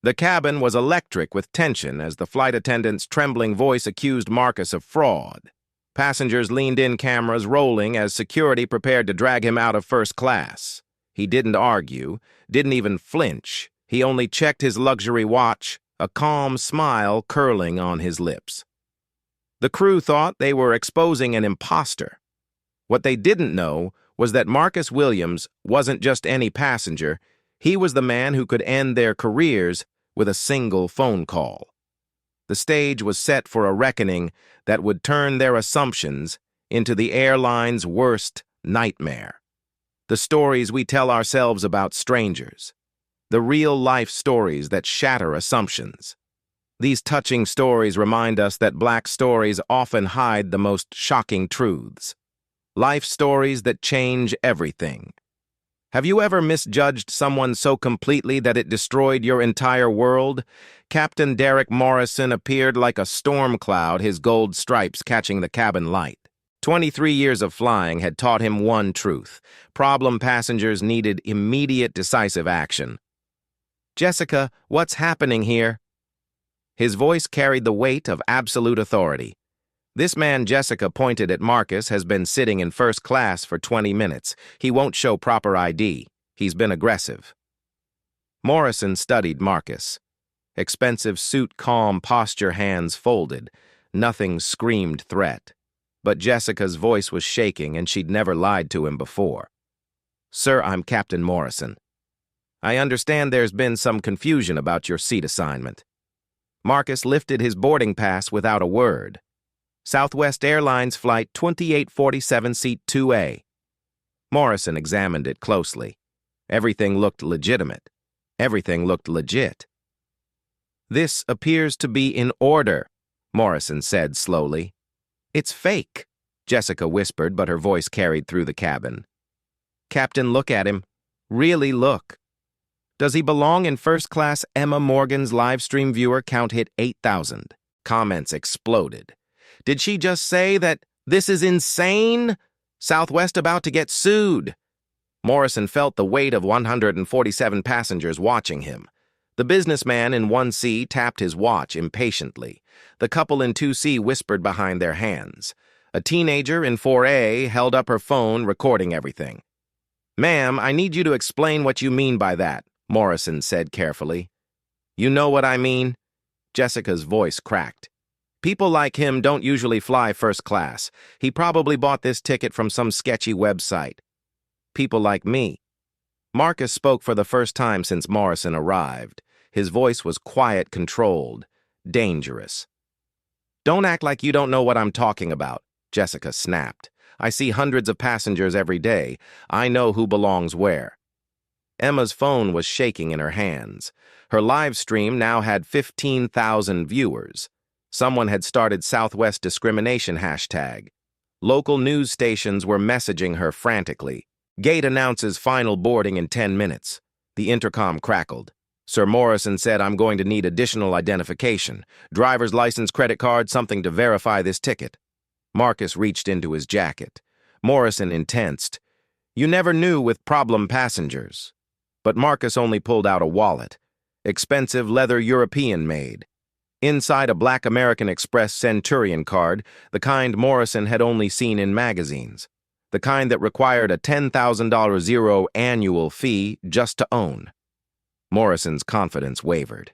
The cabin was electric with tension as the flight attendant's trembling voice accused Marcus of fraud. Passengers leaned in, cameras rolling as security prepared to drag him out of first class. He didn't argue, didn't even flinch. He only checked his luxury watch, a calm smile curling on his lips. The crew thought they were exposing an imposter. What they didn't know was that Marcus Williams wasn't just any passenger. He was the man who could end their careers with a single phone call. The stage was set for a reckoning that would turn their assumptions into the airline's worst nightmare. The stories we tell ourselves about strangers. The real-life stories that shatter assumptions. These touching stories remind us that black stories often hide the most shocking truths. Life stories that change everything. Have you ever misjudged someone so completely that it destroyed your entire world? Captain Derek Morrison appeared like a storm cloud, his gold stripes catching the cabin light. 23 years of flying had taught him one truth. Problem passengers needed immediate, decisive action. "Jessica, what's happening here?" His voice carried the weight of absolute authority. "This man Jessica pointed at Marcus has been sitting in first class for 20 minutes. He won't show proper ID. He's been aggressive." Morrison studied Marcus. Expensive suit, calm posture, hands folded. Nothing screamed threat. But Jessica's voice was shaking, and she'd never lied to him before. "Sir, I'm Captain Morrison. I understand there's been some confusion about your seat assignment." Marcus lifted his boarding pass without a word. "Southwest Airlines Flight 2847, Seat 2A. Morrison examined it closely. Everything looked legitimate. Everything looked legit. "This appears to be in order," Morrison said slowly. "It's fake," Jessica whispered, but her voice carried through the cabin. "Captain, look at him. Really look. Does he belong in first class?" Emma Morgan's live stream viewer count hit 8,000. Comments exploded. "Did she just say that this is insane? Southwest about to get sued." Morrison felt the weight of 147 passengers watching him. The businessman in 1C tapped his watch impatiently. The couple in 2C whispered behind their hands. A teenager in 4A held up her phone, recording everything. "Ma'am, I need you to explain what you mean by that," Morrison said carefully. "You know what I mean?" Jessica's voice cracked. "People like him don't usually fly first class. He probably bought this ticket from some sketchy website. People like me." Marcus spoke for the first time since Morrison arrived. His voice was quiet, controlled, dangerous. "Don't act like you don't know what I'm talking about," Jessica snapped. "I see hundreds of passengers every day. I know who belongs where." Emma's phone was shaking in her hands. Her live stream now had 15,000 viewers. Someone had started Southwest discrimination hashtag. Local news stations were messaging her frantically. "Gate announces final boarding in 10 minutes. The intercom crackled. "Sir Morrison said I'm going to need additional identification. Driver's license, credit card, something to verify this ticket." Marcus reached into his jacket. Morrison intensed. "You never knew with problem passengers." But Marcus only pulled out a wallet. Expensive leather European made. Inside a black American Express Centurion card, the kind Morrison had only seen in magazines. The kind that required a $10,000 zero annual fee just to own. Morrison's confidence wavered.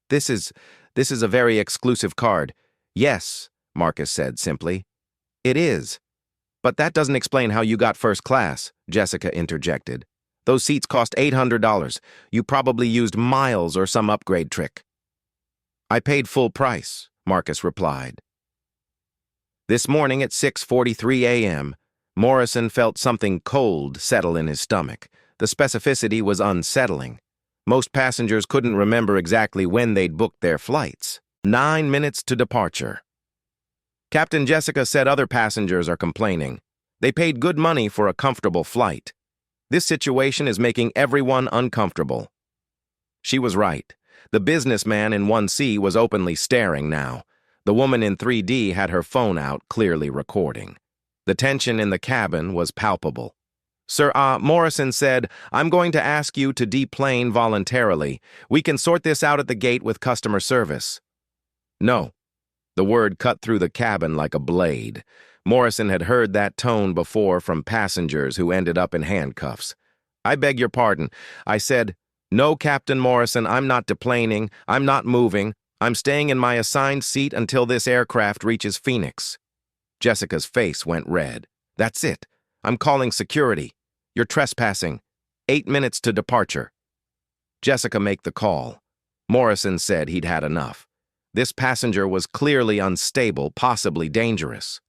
This is a very exclusive card." "Yes," Marcus said simply. "It is. But that doesn't explain how you got first class," Jessica interjected. "Those seats cost $800. You probably used miles or some upgrade trick." "I paid full price," Marcus replied. This morning at 6:43 a.m., Morrison felt something cold settle in his stomach. The specificity was unsettling. Most passengers couldn't remember exactly when they'd booked their flights. 9 minutes to departure. Captain Jessica said other passengers are complaining. They paid good money for a comfortable flight. This situation is making everyone uncomfortable. She was right. The businessman in 1C was openly staring now. The woman in 3D had her phone out, clearly recording. The tension in the cabin was palpable. Sir, Morrison said, I'm going to ask you to deplane voluntarily. We can sort this out at the gate with customer service. No. The word cut through the cabin like a blade. Morrison had heard that tone before from passengers who ended up in handcuffs. I beg your pardon. I said, no, Captain Morrison, I'm not deplaning. I'm not moving. I'm staying in my assigned seat until this aircraft reaches Phoenix. Jessica's face went red. That's it. I'm calling security. You're trespassing. 8 minutes to departure. Jessica make the call. Morrison said he'd had enough. This passenger was clearly unstable, possibly dangerous.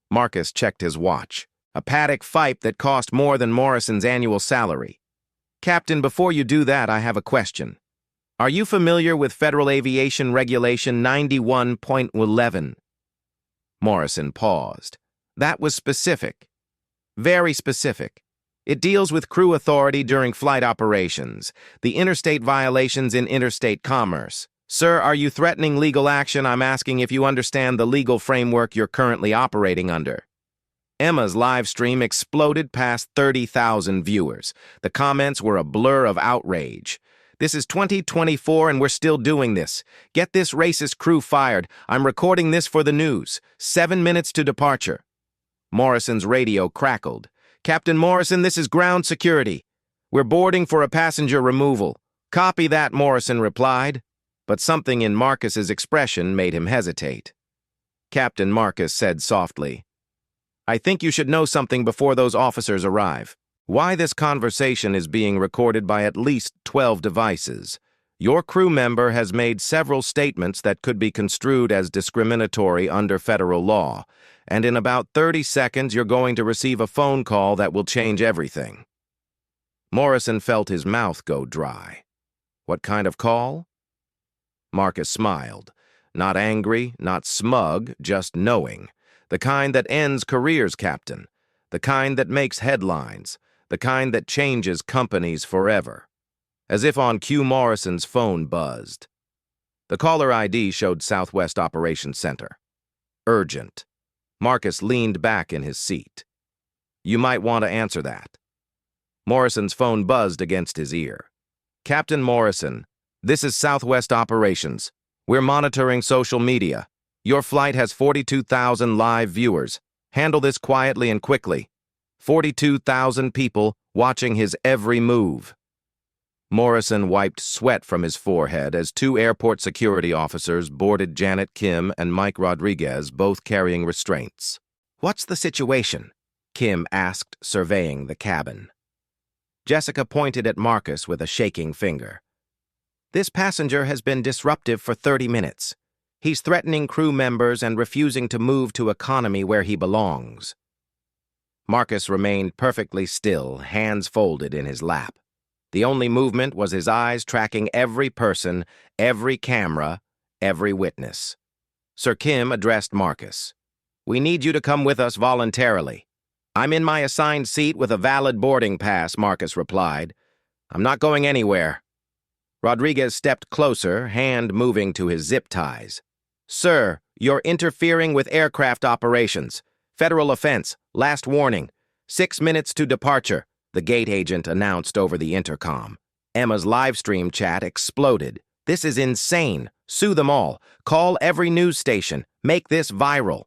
Marcus checked his watch. A paddock fipe that cost more than Morrison's annual salary. Captain, before you do that, I have a question. Are you familiar with Federal Aviation Regulation 91.11? Morrison paused. That was specific. Very specific. It deals with crew authority during flight operations, the interstate violations in interstate commerce. Sir, are you threatening legal action? I'm asking if you understand the legal framework you're currently operating under. Emma's live stream exploded past 30,000 viewers. The comments were a blur of outrage. This is 2024 and we're still doing this. Get this racist crew fired. I'm recording this for the news. 7 minutes to departure. Morrison's radio crackled. Captain Morrison, this is ground security. We're boarding for a passenger removal. Copy that, Morrison replied. But something in Marcus's expression made him hesitate. Captain Marcus said softly, I think you should know something before those officers arrive. Why this conversation is being recorded by at least 12 devices. Your crew member has made several statements that could be construed as discriminatory under federal law, and in about 30 seconds you're going to receive a phone call that will change everything. Morrison felt his mouth go dry. What kind of call? Marcus smiled. Not angry, not smug, just knowing. The kind that ends careers, Captain. The kind that makes headlines. The kind that changes companies forever. As if on cue, Morrison's phone buzzed. The caller ID showed Southwest Operations Center. Urgent. Marcus leaned back in his seat. You might want to answer that. Morrison's phone buzzed against his ear. Captain Morrison, this is Southwest Operations. We're monitoring social media. Your flight has 42,000 live viewers. Handle this quietly and quickly. 42,000 people watching his every move. Morrison wiped sweat from his forehead as 2 airport security officers boarded Janet Kim and Mike Rodriguez, both carrying restraints. What's the situation? Kim asked, surveying the cabin. Jessica pointed at Marcus with a shaking finger. This passenger has been disruptive for 30 minutes. He's threatening crew members and refusing to move to economy where he belongs. Marcus remained perfectly still, hands folded in his lap. The only movement was his eyes tracking every person, every camera, every witness. Sir Kim addressed Marcus. We need you to come with us voluntarily. I'm in my assigned seat with a valid boarding pass, Marcus replied. I'm not going anywhere. Rodriguez stepped closer, hand moving to his zip ties. Sir, you're interfering with aircraft operations. Federal offense, last warning. 6 minutes to departure, the gate agent announced over the intercom. Emma's livestream chat exploded. This is insane. Sue them all. Call every news station. Make this viral.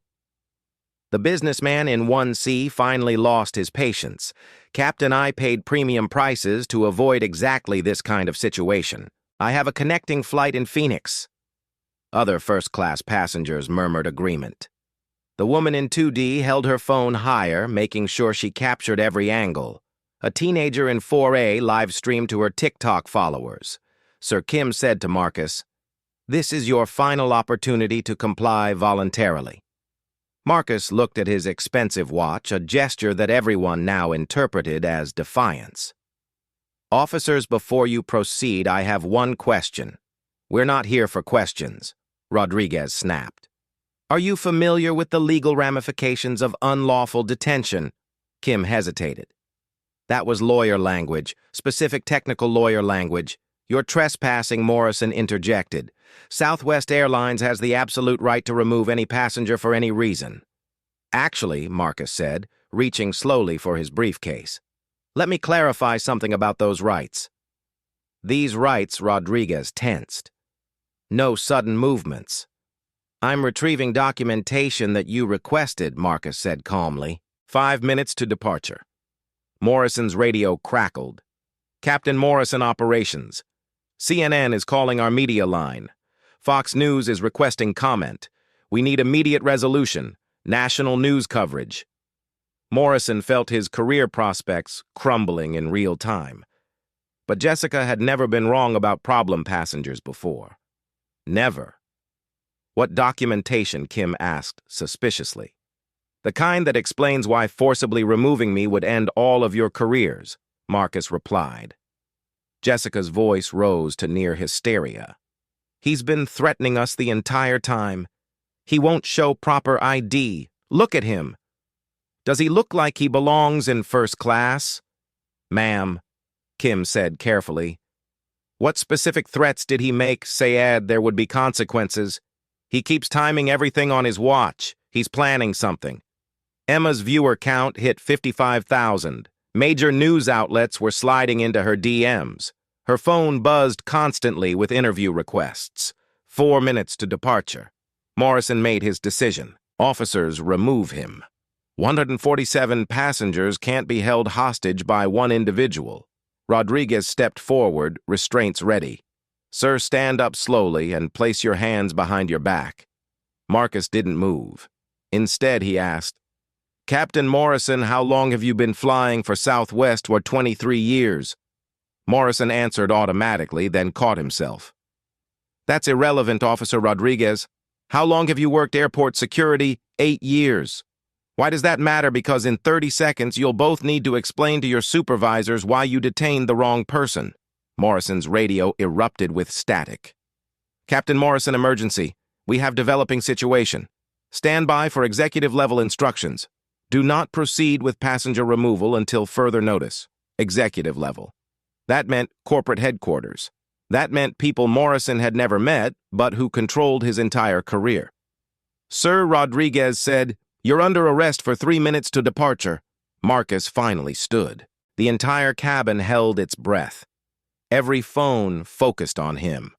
The businessman in 1C finally lost his patience. Captain, I paid premium prices to avoid exactly this kind of situation. I have a connecting flight in Phoenix. Other first-class passengers murmured agreement. The woman in 2D held her phone higher, making sure she captured every angle. A teenager in 4A live-streamed to her TikTok followers. Sir Kim said to Marcus, This is your final opportunity to comply voluntarily. Marcus looked at his expensive watch, a gesture that everyone now interpreted as defiance. Officers, before you proceed, I have one question. We're not here for questions, Rodriguez snapped. Are you familiar with the legal ramifications of unlawful detention? Kim hesitated. That was lawyer language, specific technical lawyer language. You're trespassing, Morrison interjected. Southwest Airlines has the absolute right to remove any passenger for any reason. Actually, Marcus said, reaching slowly for his briefcase, Let me clarify something about those rights. These rights, Rodriguez tensed. No sudden movements. I'm retrieving documentation that you requested, Marcus said calmly. 5 minutes to departure. Morrison's radio crackled. Captain Morrison operations. CNN is calling our media line. Fox News is requesting comment. We need immediate resolution. National news coverage. Morrison felt his career prospects crumbling in real time. But Jessica had never been wrong about problem passengers before. Never. What documentation? Kim asked suspiciously. The kind that explains why forcibly removing me would end all of your careers, Marcus replied. Jessica's voice rose to near hysteria. He's been threatening us the entire time. He won't show proper ID. Look at him. Does he look like he belongs in first class? Ma'am, Kim said carefully. What specific threats did he make? Sayed there would be consequences. He keeps timing everything on his watch. He's planning something. Emma's viewer count hit 55,000. Major news outlets were sliding into her DMs. Her phone buzzed constantly with interview requests. 4 minutes to departure. Morrison made his decision. Officers remove him. 147 passengers can't be held hostage by one individual. Rodriguez stepped forward, restraints ready. Sir, stand up slowly and place your hands behind your back. Marcus didn't move. Instead, he asked, Captain Morrison, how long have you been flying for Southwest for 23 years? Morrison answered automatically, then caught himself. That's irrelevant, Officer Rodriguez. How long have you worked airport security? 8 years. Why does that matter? Because in 30 seconds, you'll both need to explain to your supervisors why you detained the wrong person. Morrison's radio erupted with static. Captain Morrison, emergency. We have developing situation. Stand by for executive-level instructions. Do not proceed with passenger removal until further notice. Executive level. That meant corporate headquarters. That meant people Morrison had never met, but who controlled his entire career. Sir, Rodriguez said, You're under arrest for 3 minutes to departure. Marcus finally stood. The entire cabin held its breath. Every phone focused on him.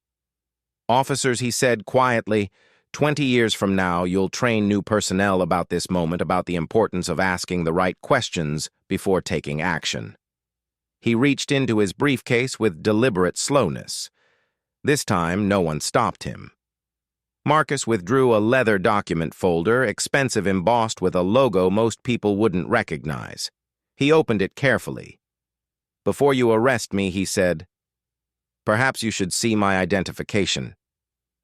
Officers, he said quietly, 20 years from now, you'll train new personnel about this moment, about the importance of asking the right questions before taking action. He reached into his briefcase with deliberate slowness. This time, no one stopped him. Marcus withdrew a leather document folder, expensive, embossed with a logo most people wouldn't recognize. He opened it carefully. Before you arrest me, he said, perhaps you should see my identification.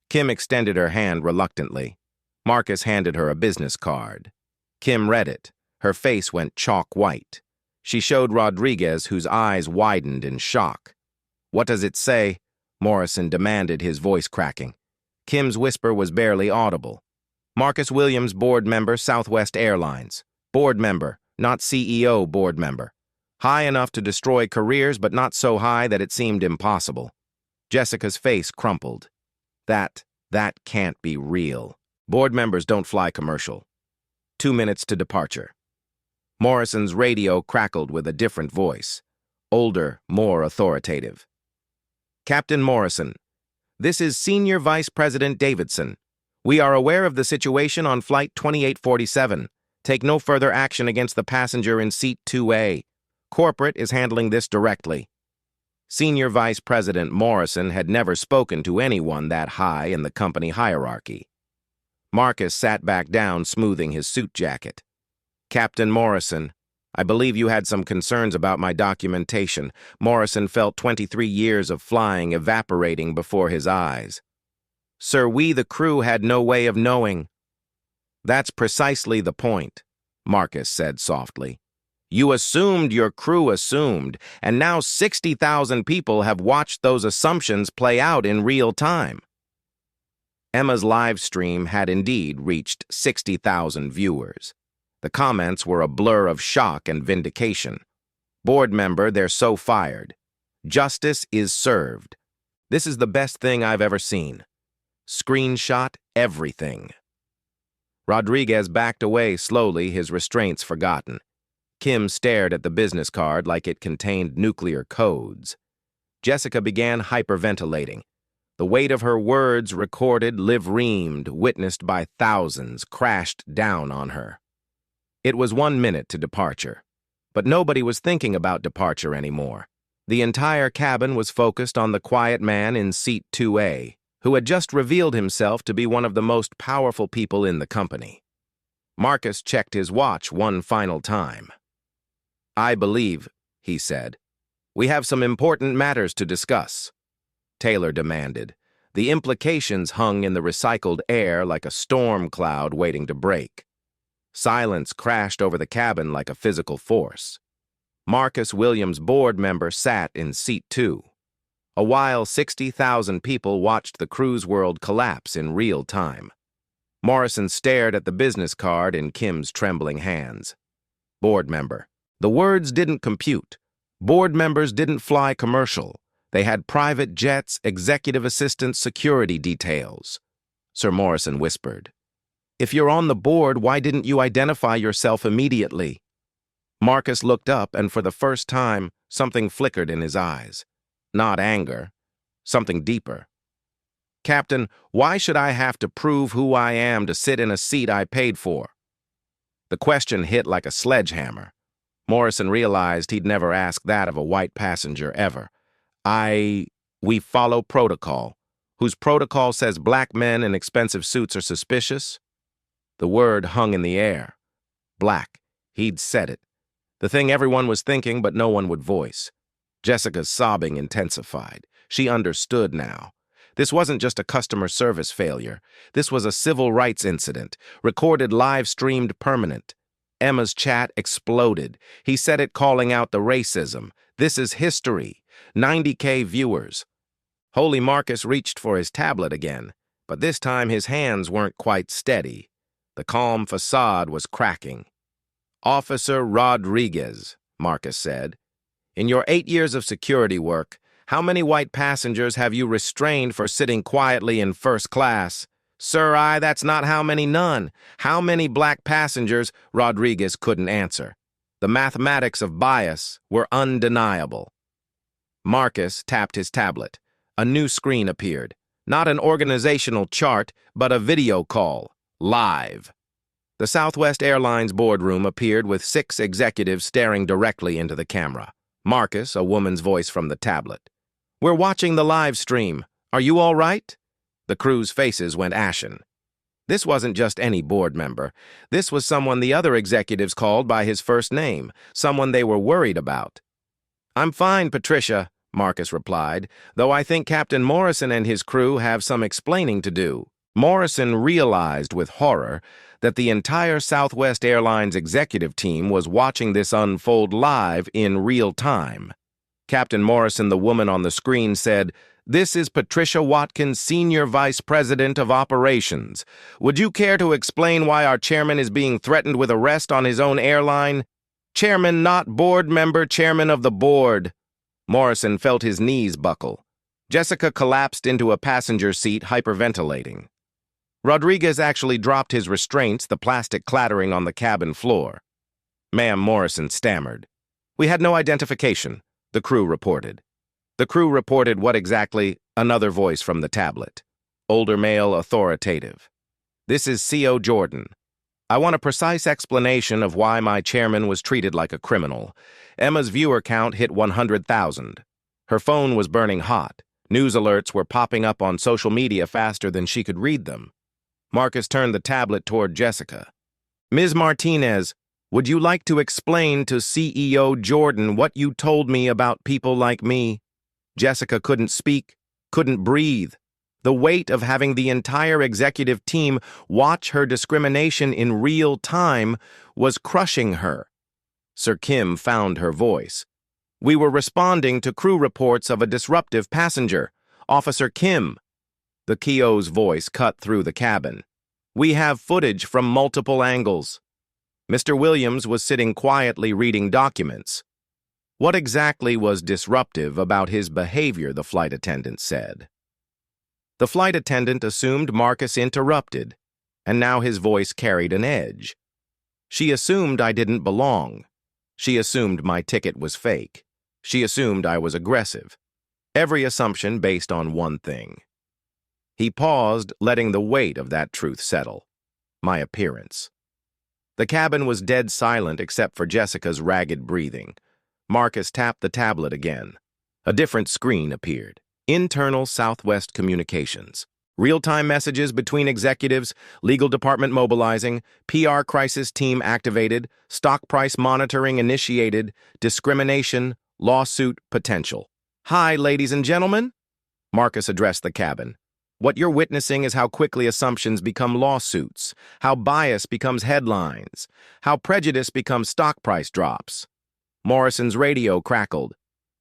Kim extended her hand reluctantly. Marcus handed her a business card. Kim read it. Her face went chalk white. She showed Rodriguez, whose eyes widened in shock. What does it say? Morrison demanded, his voice cracking. Kim's whisper was barely audible. Marcus Williams, board member, Southwest Airlines. Board member, not CEO, board member. High enough to destroy careers, but not so high that it seemed impossible. Jessica's face crumpled. That can't be real. Board members don't fly commercial. 2 minutes to departure. Morrison's radio crackled with a different voice. Older, more authoritative. Captain Morrison, this is Senior Vice President Davidson. We are aware of the situation on Flight 2847. Take no further action against the passenger in Seat 2A. Corporate is handling this directly. Senior Vice President Morrison had never spoken to anyone that high in the company hierarchy. Marcus sat back down, smoothing his suit jacket. Captain Morrison, I believe you had some concerns about my documentation. Morrison felt 23 years of flying evaporating before his eyes. Sir, we, the crew, had no way of knowing. That's precisely the point, Marcus said softly. You assumed your crew assumed, and now 60,000 people have watched those assumptions play out in real time. Emma's live stream had indeed reached 60,000 viewers. The comments were a blur of shock and vindication. Board member, they're so fired. Justice is served. This is the best thing I've ever seen. Screenshot everything. Rodriguez backed away slowly, his restraints forgotten. Kim stared at the business card like it contained nuclear codes. Jessica began hyperventilating. The weight of her words, recorded, live-reamed, witnessed by thousands, crashed down on her. It was 1 minute to departure. But nobody was thinking about departure anymore. The entire cabin was focused on the quiet man in seat 2A, who had just revealed himself to be one of the most powerful people in the company. Marcus checked his watch one final time. "I believe," he said, "we have some important matters to discuss," Taylor demanded. The implications hung in the recycled air like a storm cloud waiting to break. Silence crashed over the cabin like a physical force. Marcus Williams, board member, sat in seat 2. A while 60,000 people watched the cruise world collapse in real time. Morrison stared at the business card in Kim's trembling hands. Board member. The words didn't compute. Board members didn't fly commercial. They had private jets, executive assistants, security details. Sir Morrison whispered. "If you're on the board, why didn't you identify yourself immediately?" Marcus looked up, and for the first time, something flickered in his eyes. Not anger, something deeper. "Captain, why should I have to prove who I am to sit in a seat I paid for?" The question hit like a sledgehammer. Morrison realized he'd never asked that of a white passenger ever. We follow protocol. Whose protocol says black men in expensive suits are suspicious?" The word hung in the air. Black. He'd said it. The thing everyone was thinking, but no one would voice. Jessica's sobbing intensified. She understood now. This wasn't just a customer service failure. This was a civil rights incident, recorded live-streamed permanent. Emma's chat exploded. He said it, calling out the racism. This is history. 90K viewers. Holy Marcus reached for his tablet again, but this time his hands weren't quite steady. The calm facade was cracking. "Officer Rodriguez," Marcus said, "in your 8 years of security work, how many white passengers have you restrained for sitting quietly in first class?" "Sir, that's not how many, none." "How many black passengers?" Rodriguez couldn't answer. The mathematics of bias were undeniable. Marcus tapped his tablet. A new screen appeared. Not an organizational chart, but a video call. Live. The Southwest Airlines boardroom appeared with 6 executives staring directly into the camera. Marcus, a woman's voice from the tablet. "We're watching the live stream. Are you all right?" The crew's faces went ashen. This wasn't just any board member. This was someone the other executives called by his first name, someone they were worried about. "I'm fine, Patricia," Marcus replied, "though I think Captain Morrison and his crew have some explaining to do." Morrison realized with horror that the entire Southwest Airlines executive team was watching this unfold live in real time. Captain Morrison, the woman on the screen, said, "This is Patricia Watkins, Senior Vice President of Operations. Would you care to explain why our chairman is being threatened with arrest on his own airline?" "Chairman, not board member, chairman of the board." Morrison felt his knees buckle. Jessica collapsed into a passenger seat, hyperventilating. Rodriguez actually dropped his restraints, the plastic clattering on the cabin floor. "Ma'am," Morrison stammered. "We had no identification," the crew reported. The crew reported what exactly? Another voice from the tablet. Older male, authoritative. "This is C.O. Jordan. I want a precise explanation of why my chairman was treated like a criminal. Emma's viewer count hit 100,000. Her phone was burning hot. News alerts were popping up on social media faster than she could read them. Marcus turned the tablet toward Jessica. "Ms. Martinez, would you like to explain to CEO Jordan what you told me about people like me?" Jessica couldn't speak, couldn't breathe. The weight of having the entire executive team watch her discrimination in real time was crushing her. Sir Kim found her voice. "We were responding to crew reports of a disruptive passenger. Officer Kim." The KO's voice cut through the cabin. "We have footage from multiple angles." Mr. Williams was sitting quietly reading documents. What exactly was disruptive about his behavior, the flight attendant said. The flight attendant assumed Marcus interrupted, and now his voice carried an edge. "She assumed I didn't belong. She assumed my ticket was fake. She assumed I was aggressive. Every assumption based on one thing. He paused, letting the weight of that truth settle. My appearance. The cabin was dead silent except for Jessica's ragged breathing. Marcus tapped the tablet again. A different screen appeared. Internal Southwest Communications. Real-time messages between executives, legal department mobilizing, PR crisis team activated, stock price monitoring initiated, discrimination, lawsuit potential. Hi, ladies and gentlemen. Marcus addressed the cabin. What you're witnessing is how quickly assumptions become lawsuits, how bias becomes headlines, how prejudice becomes stock price drops. Morrison's radio crackled.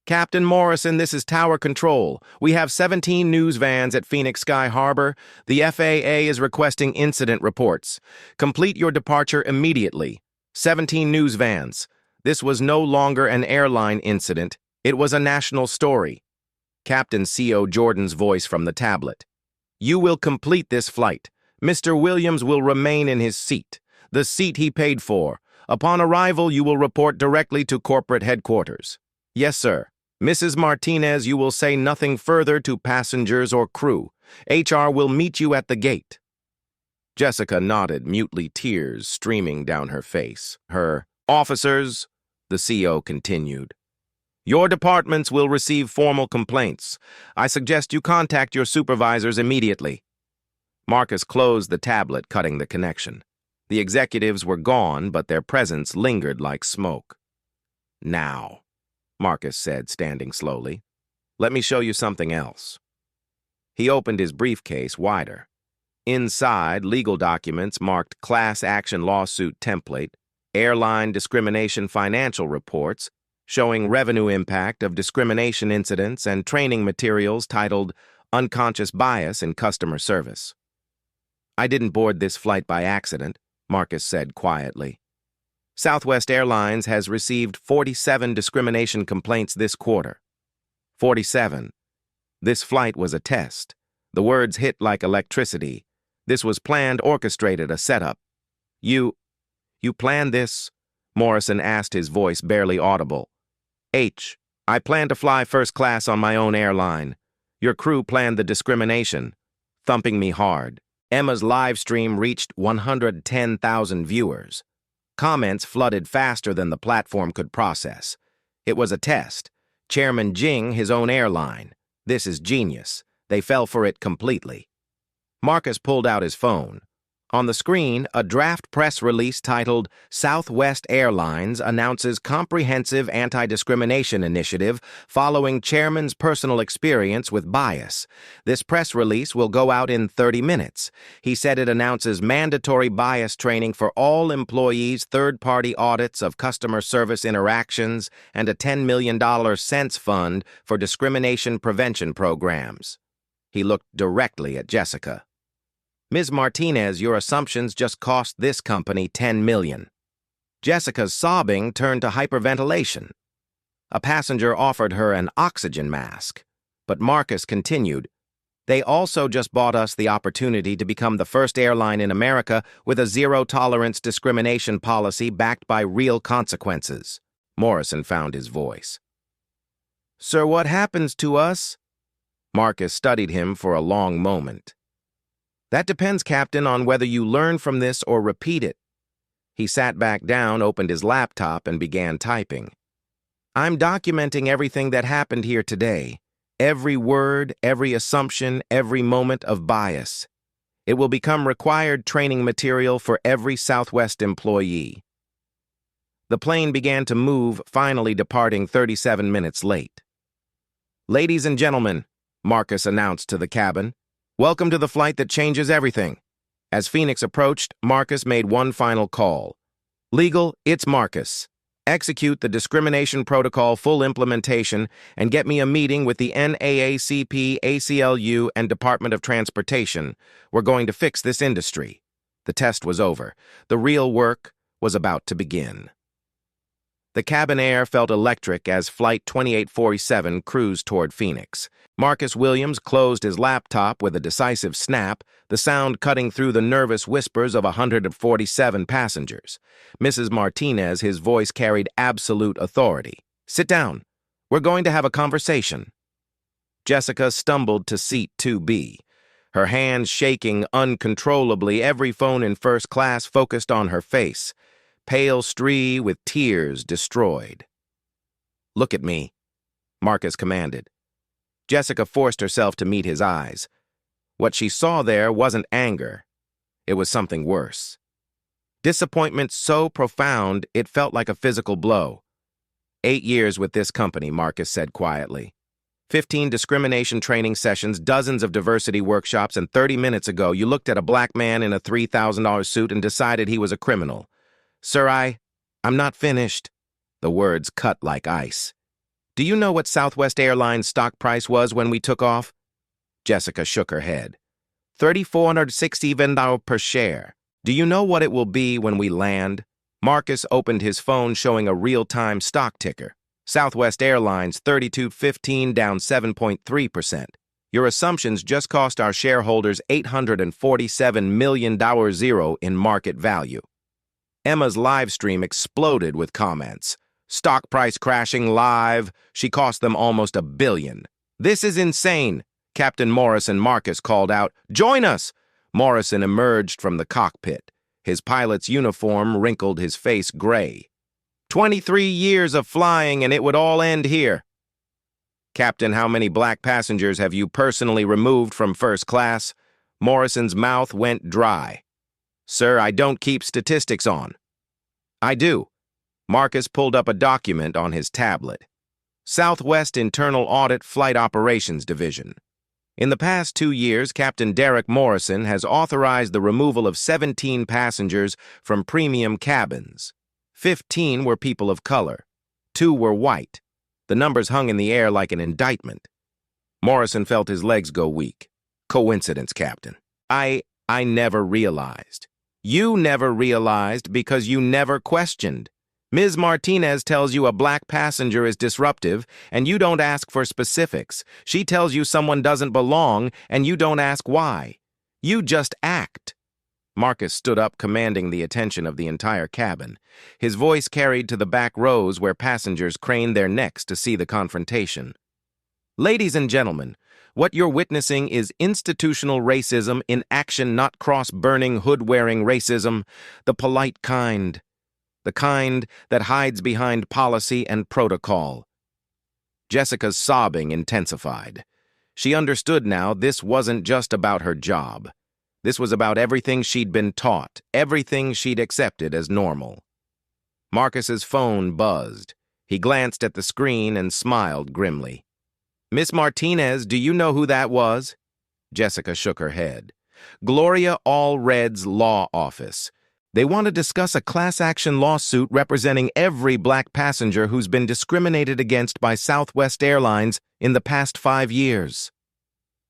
Captain Morrison, this is Tower Control. We have 17 news vans at Phoenix Sky Harbor. The FAA is requesting incident reports. Complete your departure immediately. 17 news vans. This was no longer an airline incident. It was a national story. Captain C.O. Jordan's voice from the tablet. You will complete this flight. Mr. Williams will remain in his seat, the seat he paid for. Upon arrival, you will report directly to corporate headquarters. Yes, sir. Mrs. Martinez, you will say nothing further to passengers or crew. HR will meet you at the gate. Jessica nodded, mutely, tears streaming down her face. Her officers, the CO continued. Your departments will receive formal complaints. I suggest you contact your supervisors immediately. Marcus closed the tablet, cutting the connection. The executives were gone, but their presence lingered like smoke. Now, Marcus said, standing slowly, let me show you something else. He opened his briefcase wider. Inside, legal documents marked class action lawsuit template, airline discrimination financial reports, showing revenue impact of discrimination incidents and training materials titled Unconscious Bias in Customer Service. I didn't board this flight by accident, Marcus said quietly. Southwest Airlines has received 47 discrimination complaints this quarter. 47. This flight was a test. The words hit like electricity. This was planned, orchestrated, a setup. You planned this? Morrison asked, his voice barely audible. I plan to fly first class on my own airline. Your crew planned the discrimination, thumping me hard. Emma's live stream reached 110,000 viewers. Comments flooded faster than the platform could process. It was a test. Chairman Jing, his own airline. This is genius. They fell for it completely. Marcus pulled out his phone. On the screen, a draft press release titled Southwest Airlines announces comprehensive anti-discrimination initiative following chairman's personal experience with bias. This press release will go out in 30 minutes. He said it announces mandatory bias training for all employees, third-party audits of customer service interactions, and a $10 million Sense Fund for discrimination prevention programs. He looked directly at Jessica. Ms. Martinez, your assumptions just cost this company $10 million. Jessica's sobbing turned to hyperventilation. A passenger offered her an oxygen mask, but Marcus continued, they also just bought us the opportunity to become the first airline in America with a zero-tolerance discrimination policy backed by real consequences. Morrison found his voice. Sir, what happens to us? Marcus studied him for a long moment. That depends, Captain, on whether you learn from this or repeat it. He sat back down, opened his laptop, and began typing. I'm documenting everything that happened here today. Every word, every assumption, every moment of bias. It will become required training material for every Southwest employee. The plane began to move, finally departing 37 minutes late. Ladies and gentlemen, Marcus announced to the cabin, welcome to the flight that changes everything. As Phoenix approached, Marcus made one final call. Legal, it's Marcus. Execute the discrimination protocol full implementation and get me a meeting with the NAACP, ACLU, and Department of Transportation. We're going to fix this industry. The test was over. The real work was about to begin. The cabin air felt electric as Flight 2847 cruised toward Phoenix. Marcus Williams closed his laptop with a decisive snap, the sound cutting through the nervous whispers of 147 passengers. Mrs. Martinez, his voice carried absolute authority. "Sit down. We're going to have a conversation." Jessica stumbled to seat 2B. Her hands shaking uncontrollably, every phone in first class focused on her face. Pale Stree with tears destroyed. "Look at me," Marcus commanded. Jessica forced herself to meet his eyes. What she saw there wasn't anger. It was something worse. Disappointment so profound it felt like a physical blow. 8 years with this company, Marcus said quietly. 15 discrimination training sessions, dozens of diversity workshops, and 30 minutes ago you looked at a black man in a $3,000 suit and decided he was a criminal. "Sir, I'm not finished." The words cut like ice. "Do you know what Southwest Airlines stock price was when we took off?" Jessica shook her head. $3,460 per share. "Do you know what it will be when we land?" Marcus opened his phone showing a real-time stock ticker. Southwest Airlines 3215 down 7.3%. Your assumptions just cost our shareholders $847 million in market value. Emma's live stream exploded with comments. "Stock price crashing live. She cost them almost $1 billion. This is insane." Captain Morrison Marcus called out, "Join us!" Morrison emerged from the cockpit. His pilot's uniform wrinkled his face gray. 23 years of flying and it would all end here. "Captain, how many black passengers have you personally removed from first class?" Morrison's mouth went dry. "Sir, I don't keep statistics on." "I do." Marcus pulled up a document on his tablet. Southwest Internal Audit Flight Operations Division. In the past 2 years, Captain Derek Morrison has authorized the removal of 17 passengers from premium cabins. 15 were people of color. 2 were white. The numbers hung in the air like an indictment. Morrison felt his legs go weak. "Coincidence, Captain. I never realized." "You never realized because you never questioned. Ms. Martinez tells you a black passenger is disruptive, and you don't ask for specifics. She tells you someone doesn't belong, and you don't ask why. You just act." Marcus stood up, commanding the attention of the entire cabin. His voice carried to the back rows where passengers craned their necks to see the confrontation. "Ladies and gentlemen, what you're witnessing is institutional racism in action, not cross-burning, hood-wearing racism, the polite kind. The kind that hides behind policy and protocol." Jessica's sobbing intensified. She understood now this wasn't just about her job. This was about everything she'd been taught, everything she'd accepted as normal. Marcus's phone buzzed. He glanced at the screen and smiled grimly. "Miss Martinez, do you know who that was?" Jessica shook her head. "Gloria Allred's law office. They want to discuss a class-action lawsuit representing every black passenger who's been discriminated against by Southwest Airlines in the past 5 years.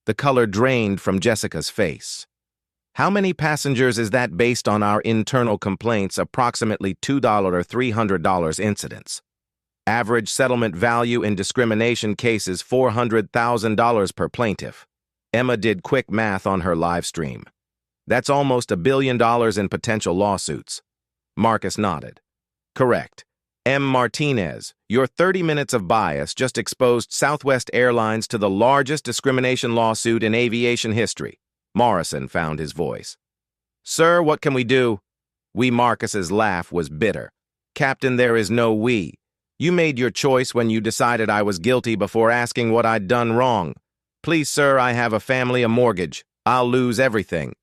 The color drained from Jessica's face. "How many passengers is that based on our internal complaints, approximately $2 or $300 incidents? Average settlement value in discrimination cases $400,000 per plaintiff." Emma did quick math on her live stream. "That's almost $1 billion in potential lawsuits." Marcus nodded. "Correct. M. Martinez, your 30 minutes of bias just exposed Southwest Airlines to the largest discrimination lawsuit in aviation history." Morrison found his voice. "Sir, what can we do?" Marcus's laugh was bitter. "Captain, there is no we. You made your choice when you decided I was guilty before asking what I'd done wrong. Please, sir, I have a family, a mortgage. I'll lose everything.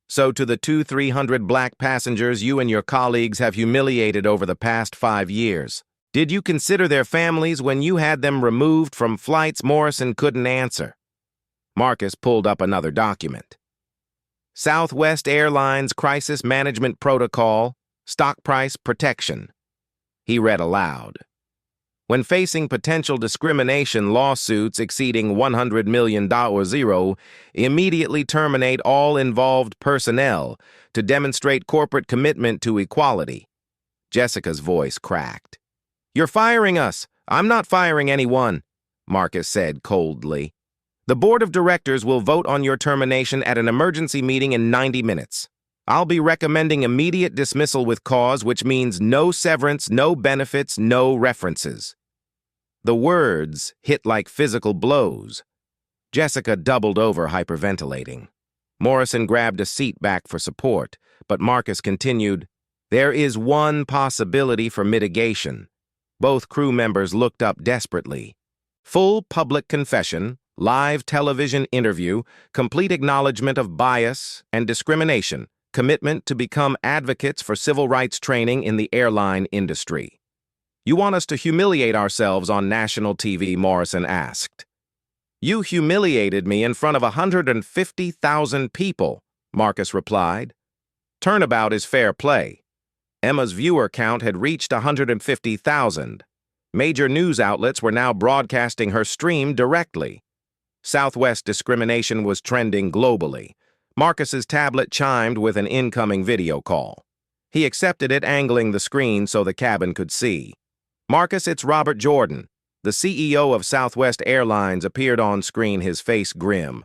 So to the 200-300 black passengers you and your colleagues have humiliated over the past 5 years, did you consider their families when you had them removed from flights?" Morrison couldn't answer. Marcus pulled up another document. "Southwest Airlines Crisis Management Protocol, Stock Price Protection." He read aloud. "When facing potential discrimination lawsuits exceeding $100 million, immediately terminate all involved personnel to demonstrate corporate commitment to equality." Jessica's voice cracked. You're firing us. I'm not firing anyone, Marcus said coldly. The board of directors will vote on your termination at an emergency meeting in 90 minutes. I'll be recommending immediate dismissal with cause, which means no severance, no benefits, no references. The words hit like physical blows. Jessica doubled over, hyperventilating. Morrison grabbed a seat back for support, but Marcus continued, "There is one possibility for mitigation." Both crew members looked up desperately. Full public confession, live television interview, complete acknowledgement of bias and discrimination, commitment to become advocates for civil rights training in the airline industry. "You want us to humiliate ourselves on national TV?" Morrison asked. "You humiliated me in front of 150,000 people," Marcus replied. "Turnabout is fair play." Emma's viewer count had reached 150,000. Major news outlets were now broadcasting her stream directly. Southwest discrimination was trending globally. Marcus's tablet chimed with an incoming video call. He accepted it, angling the screen so the cabin could see. "Marcus, it's Robert Jordan." The CEO of Southwest Airlines appeared on screen, his face grim.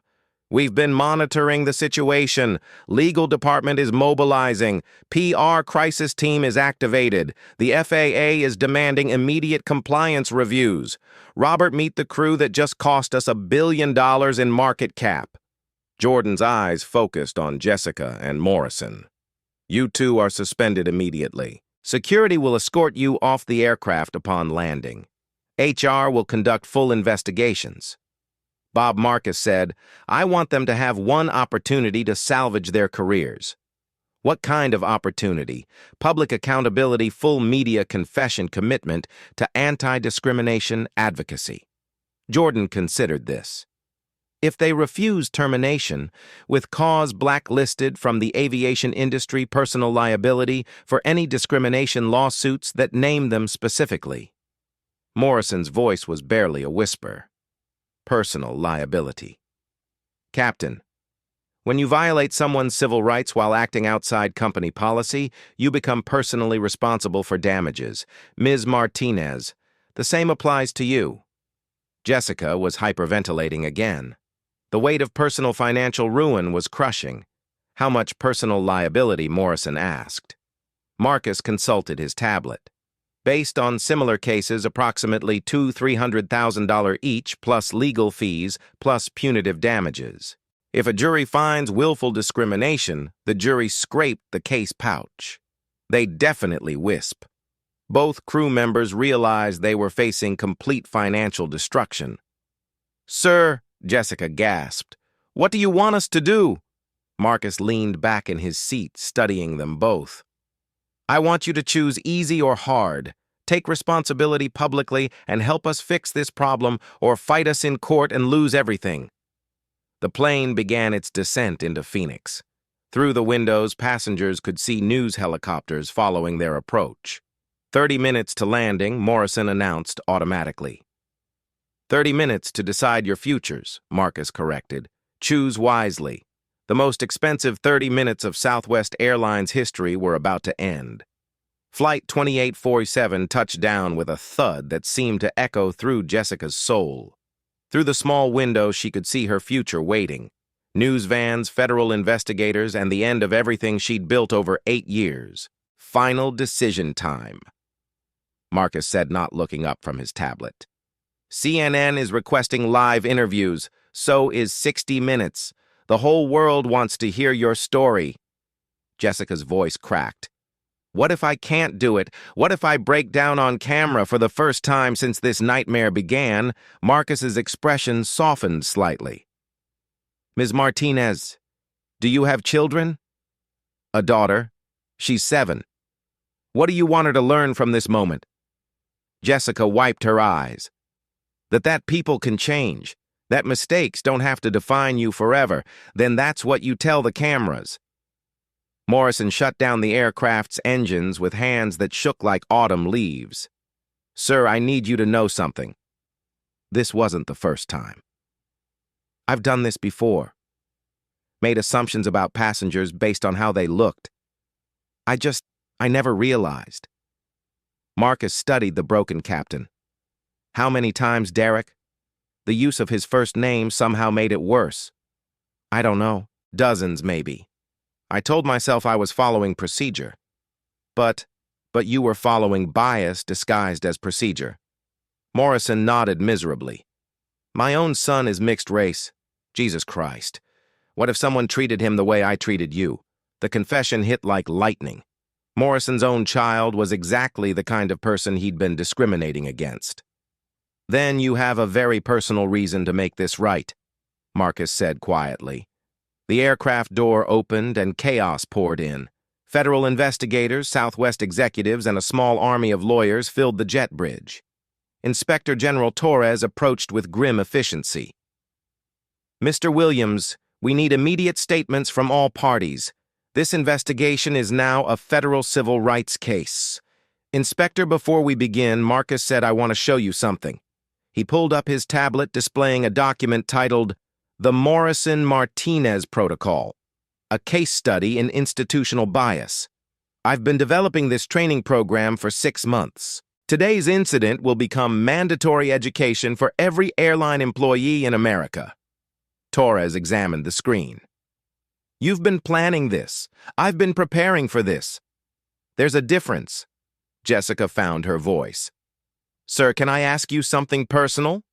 "We've been monitoring the situation. Legal department is mobilizing. PR crisis team is activated. The FAA is demanding immediate compliance reviews. Robert, meet the crew that just cost us $1 billion in market cap." Jordan's eyes focused on Jessica and Morrison. "You two are suspended immediately. Security will escort you off the aircraft upon landing. HR will conduct full investigations." Bob Marcus said, "I want them to have one opportunity to salvage their careers." "What kind of opportunity?" "Public accountability, full media confession, commitment to anti-discrimination advocacy." Jordan considered this. "If they refuse termination, with cause blacklisted from the aviation industry, personal liability for any discrimination lawsuits that name them specifically." Morrison's voice was barely a whisper. "Personal liability." "Captain, when you violate someone's civil rights while acting outside company policy, you become personally responsible for damages. Ms. Martinez, the same applies to you." Jessica was hyperventilating again. The weight of personal financial ruin was crushing. "How much personal liability?" Morrison asked. Marcus consulted his tablet. "Based on similar cases, approximately $200,000–300,000 each, plus legal fees, plus punitive damages. If a jury finds willful discrimination, the jury scraped the case pouch. They definitely wisp." Both crew members realized they were facing complete financial destruction. "Sir," Jessica gasped, "what do you want us to do?" Marcus leaned back in his seat, studying them both. "I want you to choose easy or hard. Take responsibility publicly and help us fix this problem, or fight us in court and lose everything." The plane began its descent into Phoenix. Through the windows, passengers could see news helicopters following their approach. 30 minutes to landing, Morrison announced automatically. 30 minutes to decide your futures, Marcus corrected. Choose wisely. The most expensive 30 minutes of Southwest Airlines history were about to end. Flight 2847 touched down with a thud that seemed to echo through Jessica's soul. Through the small window, she could see her future waiting. News vans, federal investigators, and the end of everything she'd built over 8 years. Final decision time. Marcus said, not looking up from his tablet. CNN is requesting live interviews. So is 60 Minutes. The whole world wants to hear your story. Jessica's voice cracked. What if I can't do it? What if I break down on camera for the first time since this nightmare began? Marcus's expression softened slightly. Ms. Martinez, do you have children? A daughter. She's 7. What do you want her to learn from this moment? Jessica wiped her eyes. That people can change. That mistakes don't have to define you forever. Then that's what you tell the cameras. Morrison shut down the aircraft's engines with hands that shook like autumn leaves. Sir, I need you to know something. This wasn't the first time. I've done this before. Made assumptions about passengers based on how they looked. I never realized. Marcus studied the broken captain. How many times, Derek? The use of his first name somehow made it worse. I don't know. Dozens, maybe. I told myself I was following procedure. But you were following bias disguised as procedure. Morrison nodded miserably. My own son is mixed race. Jesus Christ. What if someone treated him the way I treated you? The confession hit like lightning. Morrison's own child was exactly the kind of person he'd been discriminating against. Then you have a very personal reason to make this right, Marcus said quietly. The aircraft door opened and chaos poured in. Federal investigators, Southwest executives, and a small army of lawyers filled the jet bridge. Inspector General Torres approached with grim efficiency. Mr. Williams, we need immediate statements from all parties. This investigation is now a federal civil rights case. Inspector, before we begin, Marcus said, I want to show you something. He pulled up his tablet displaying a document titled The Morrison-Martinez Protocol, a case study in institutional bias. I've been developing this training program for 6 months. Today's incident will become mandatory education for every airline employee in America. Torres examined the screen. You've been planning this. I've been preparing for this. There's a difference. Jessica found her voice. Sir, can I ask you something personal?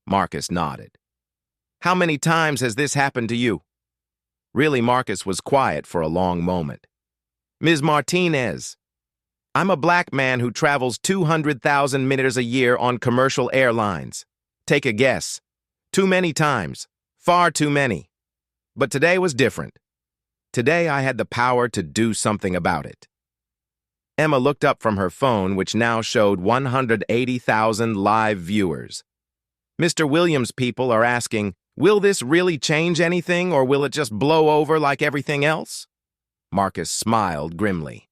Marcus nodded. How many times has this happened to you? Really, Marcus was quiet for a long moment. Ms. Martinez, I'm a black man who travels 200,000 minutes a year on commercial airlines. Take a guess. Too many times. Far too many. But today was different. Today I had the power to do something about it. Emma looked up from her phone, which now showed 180,000 live viewers. Mr. Williams' people are asking, will this really change anything, or will it just blow over like everything else? Marcus smiled grimly.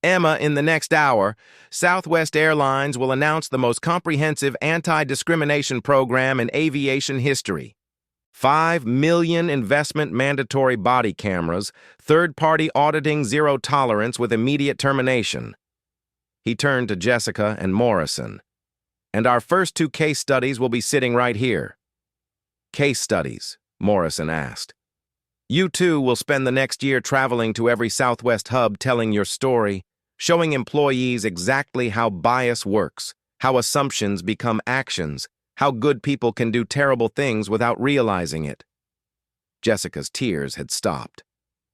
Emma, in the next hour, Southwest Airlines will announce the most comprehensive anti-discrimination program in aviation history. 5 million investment mandatory body cameras, third-party auditing, zero tolerance with immediate termination. He turned to Jessica and Morrison. And our first 2 case studies will be sitting right here. Case studies, Morrison asked. You two will spend the next year traveling to every Southwest hub telling your story, showing employees exactly how bias works, how assumptions become actions, how good people can do terrible things without realizing it. Jessica's tears had stopped.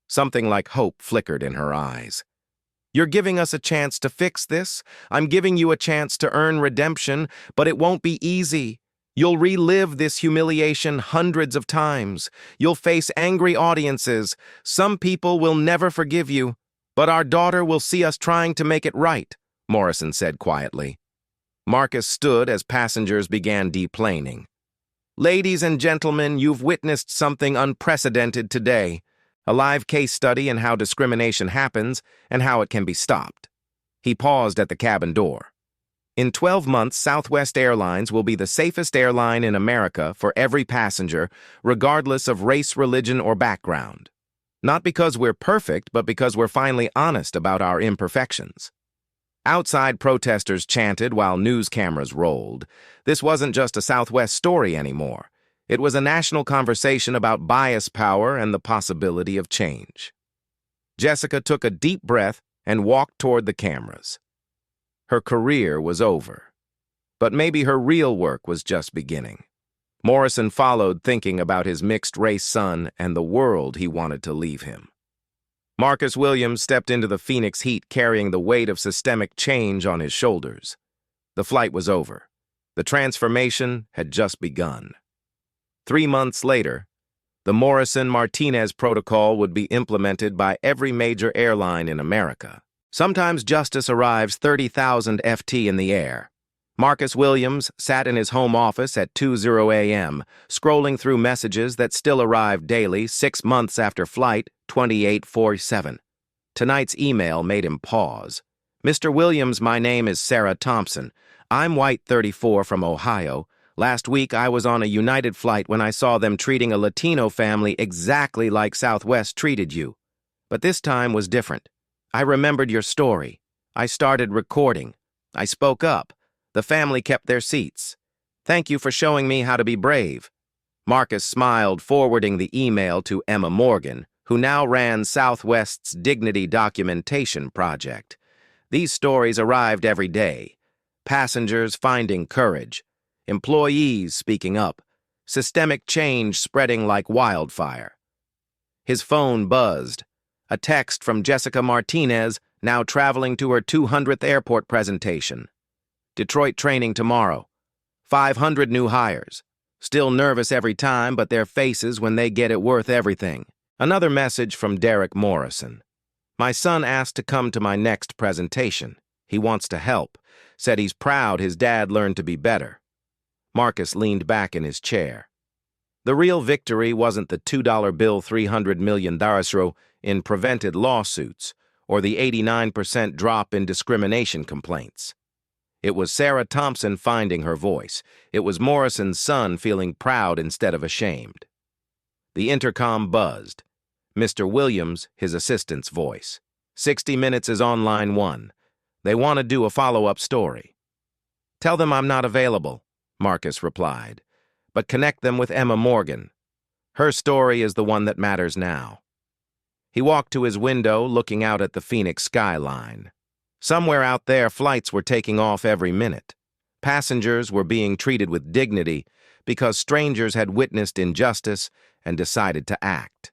Something like hope flickered in her eyes. You're giving us a chance to fix this. I'm giving you a chance to earn redemption, but it won't be easy. You'll relive this humiliation hundreds of times. You'll face angry audiences. Some people will never forgive you, but our daughter will see us trying to make it right, Morrison said quietly. Marcus stood as passengers began deplaning. Ladies and gentlemen, you've witnessed something unprecedented today. A live case study in how discrimination happens and how it can be stopped. He paused at the cabin door. In 12 months, Southwest Airlines will be the safest airline in America for every passenger, regardless of race, religion, or background. Not because we're perfect, but because we're finally honest about our imperfections. Outside protesters chanted while news cameras rolled. This wasn't just a Southwest story anymore. It was a national conversation about bias power and the possibility of change. Jessica took a deep breath and walked toward the cameras. Her career was over. But maybe her real work was just beginning. Morrison followed, thinking about his mixed-race son and the world he wanted to leave him. Marcus Williams stepped into the Phoenix heat carrying the weight of systemic change on his shoulders. The flight was over. The transformation had just begun. 3 months later, the Morrison-Martinez protocol would be implemented by every major airline in America. Sometimes justice arrives 30,000 FT in the air. Marcus Williams sat in his home office at 2:00 a.m., scrolling through messages that still arrived daily 6 months after Flight 2847. Tonight's email made him pause. Mr. Williams, my name is Sarah Thompson. I'm white 34 from Ohio. Last week I was on a United flight when I saw them treating a Latino family exactly like Southwest treated you. But this time was different. I remembered your story. I started recording. I spoke up. The family kept their seats. Thank you for showing me how to be brave. Marcus smiled, forwarding the email to Emma Morgan, who now ran Southwest's Dignity Documentation Project. These stories arrived every day. Passengers finding courage, employees speaking up, systemic change spreading like wildfire. His phone buzzed. A text from Jessica Martinez, now traveling to her 200th airport presentation. Detroit training tomorrow. 500 new hires. Still nervous every time, but their faces when they get it worth everything. Another message from Derek Morrison. My son asked to come to my next presentation. He wants to help. Said he's proud his dad learned to be better. Marcus leaned back in his chair. The real victory wasn't the $2 bill $300 million in prevented lawsuits or the 89% drop in discrimination complaints. It was Sarah Thompson finding her voice. It was Morrison's son feeling proud instead of ashamed. The intercom buzzed. Mr. Williams, his assistant's voice. 60 Minutes is on line 1. They want to do a follow-up story. Tell them I'm not available, Marcus replied, but connect them with Emma Morgan. Her story is the one that matters now. He walked to his window, looking out at the Phoenix skyline. Somewhere out there, flights were taking off every minute. Passengers were being treated with dignity because strangers had witnessed injustice and decided to act.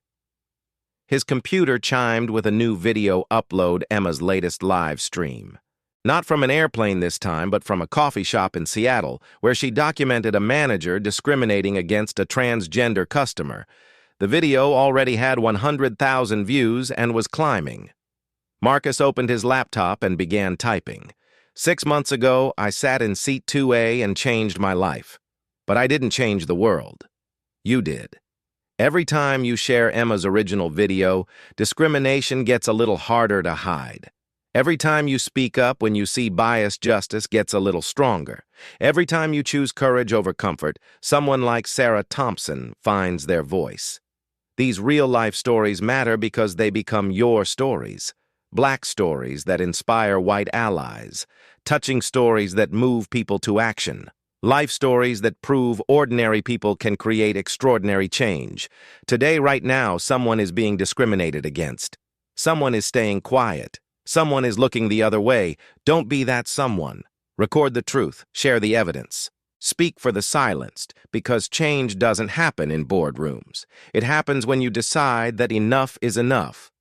His computer chimed with a new video upload, Emma's latest live stream. Not from an airplane this time, but from a coffee shop in Seattle, where she documented a manager discriminating against a transgender customer. The video already had 100,000 views and was climbing. Marcus opened his laptop and began typing. 6 months ago, I sat in seat 2A and changed my life. But I didn't change the world. You did. Every time you share Emma's original video, discrimination gets a little harder to hide. Every time you speak up when you see bias, justice gets a little stronger. Every time you choose courage over comfort, someone like Sarah Thompson finds their voice. These real-life stories matter because they become your stories. Black stories that inspire white allies. Touching stories that move people to action. Life stories that prove ordinary people can create extraordinary change. Today, right now, someone is being discriminated against. Someone is staying quiet. Someone is looking the other way. Don't be that someone. Record the truth. Share the evidence. Speak for the silenced, because change doesn't happen in boardrooms. It happens when you decide that enough is enough.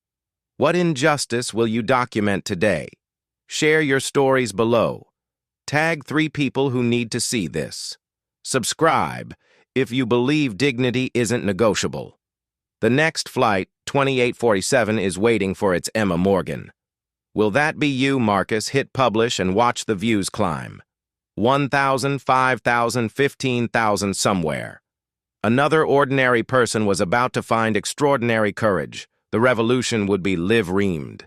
What injustice will you document today? Share your stories below. Tag 3 people who need to see this. Subscribe if you believe dignity isn't negotiable. The next flight, 2847, is waiting for its Emma Morgan. Will that be you, Marcus? Hit publish and watch the views climb. 1,000, 5,000, 15,000 somewhere. Another ordinary person was about to find extraordinary courage. The revolution would be live-reamed.